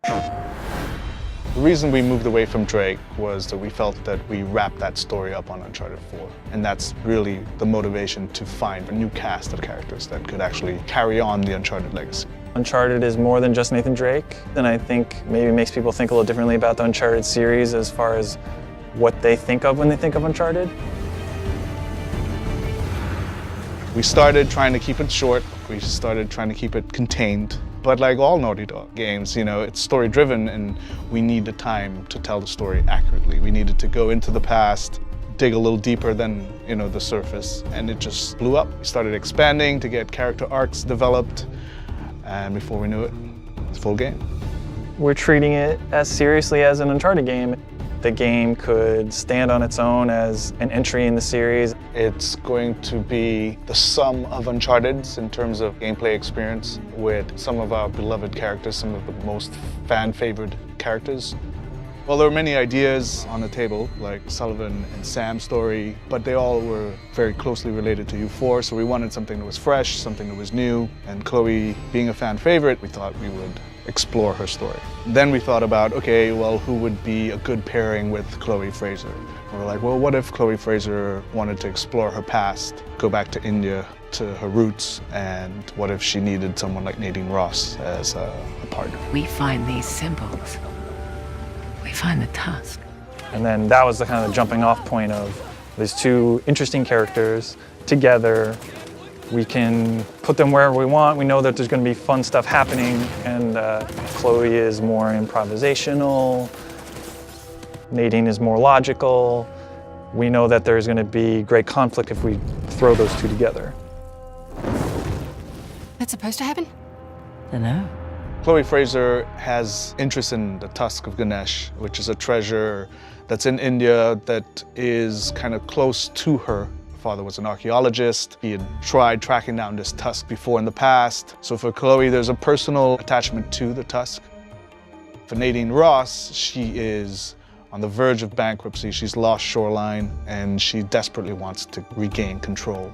The reason we moved away from Drake was that we felt that we wrapped that story up on Uncharted 4. And that's really the motivation to find a new cast of characters that could actually carry on the Uncharted legacy. Uncharted is more than just Nathan Drake, and I think maybe makes people think a little differently about the Uncharted series as far as what they think of when they think of Uncharted. We started trying to keep it short. We started trying to keep it contained. But like all Naughty Dog games, you know, it's story-driven and we need the time to tell the story accurately. We needed to go into the past, dig a little deeper than, you know, the surface, and it just blew up. We started expanding to get character arcs developed, and before we knew it, it's a full game. We're treating it as seriously as an Uncharted game. The game could stand on its own as an entry in the series. It's going to be the sum of Uncharted's in terms of gameplay experience with some of our beloved characters, some of the most fan-favored characters. Well, there were many ideas on the table, like Sullivan and Sam's story, but they all were very closely related to U4, so we wanted something that was fresh, something that was new, and Chloe, being a fan favorite, we thought we would explore her story. Then we thought about, okay, well, who would be a good pairing with Chloe Fraser? We were like, well, what if Chloe Fraser wanted to explore her past, go back to India, to her roots, and what if she needed someone like Nadine Ross as a partner? We find these symbols. We find the tusk. And then that was the kind of jumping off point of these two interesting characters together. We can put them wherever we want. We know that there's going to be fun stuff happening, and Chloe is more improvisational. Nadine is more logical. We know that there's going to be great conflict if we throw those two together. That's supposed to happen? Dunno. Chloe Fraser has interest in the tusk of Ganesh, which is a treasure that's in India that is kind of close to her. Her father was an archaeologist. He had tried tracking down this tusk before in the past. So for Chloe, there's a personal attachment to the tusk. For Nadine Ross, she is on the verge of bankruptcy. She's lost Shoreline, and she desperately wants to regain control.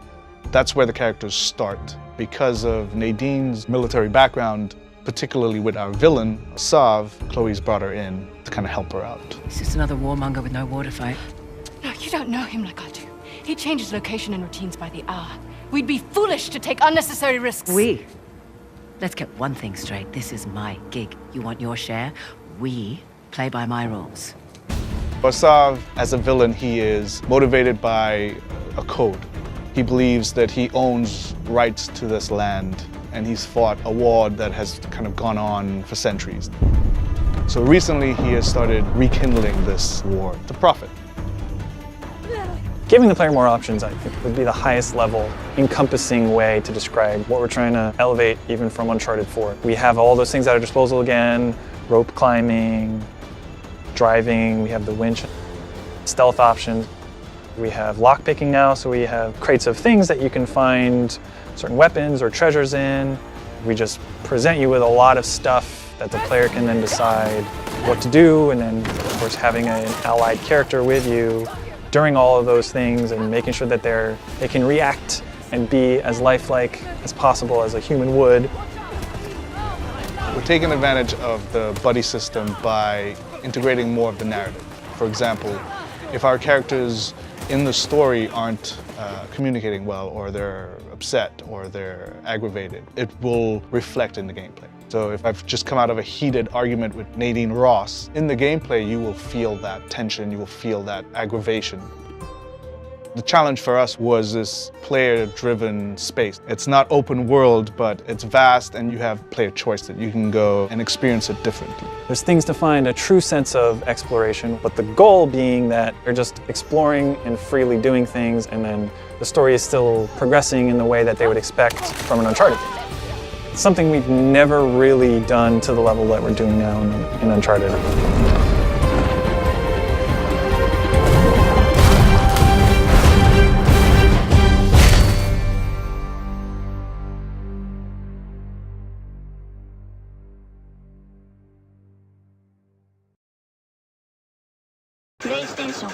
That's where the characters start. Because of Nadine's military background, particularly with our villain, Sav, Chloe's brought her in to kind of help her out. He's just another warmonger with no war to fight. No, you don't know him like I do. He changes location and routines by the hour. We'd be foolish to take unnecessary risks. Let's get one thing straight. This is my gig. You want your share? We play by my rules. For Sav, as a villain, he is motivated by a code. He believes that he owns rights to this land, and he's fought a war that has kind of gone on for centuries. So recently he has started rekindling this war to profit. Giving the player more options, I think, would be the highest level, encompassing way to describe what we're trying to elevate even from Uncharted 4. We have all those things at our disposal again, rope climbing, driving, we have the winch, stealth options. We have lockpicking now, so we have crates of things that you can find certain weapons or treasures in. We just present you with a lot of stuff that the player can then decide what to do, and then, of course, having an allied character with you during all of those things and making sure that they can react and be as lifelike as possible as a human would. We're taking advantage of the buddy system by integrating more of the narrative. For example, if our characters in the story aren't communicating well, or they're upset, or they're aggravated, it will reflect in the gameplay. So if I've just come out of a heated argument with Nadine Ross, in the gameplay you will feel that tension, you will feel that aggravation. The challenge for us was this player-driven space. It's not open world, but it's vast, and you have player choice that you can go and experience it differently. There's things to find a true sense of exploration, but the goal being that you're just exploring and freely doing things, and then the story is still progressing in the way that they would expect from an Uncharted game. It's something we've never really done to the level that we're doing now in Uncharted. PlayStation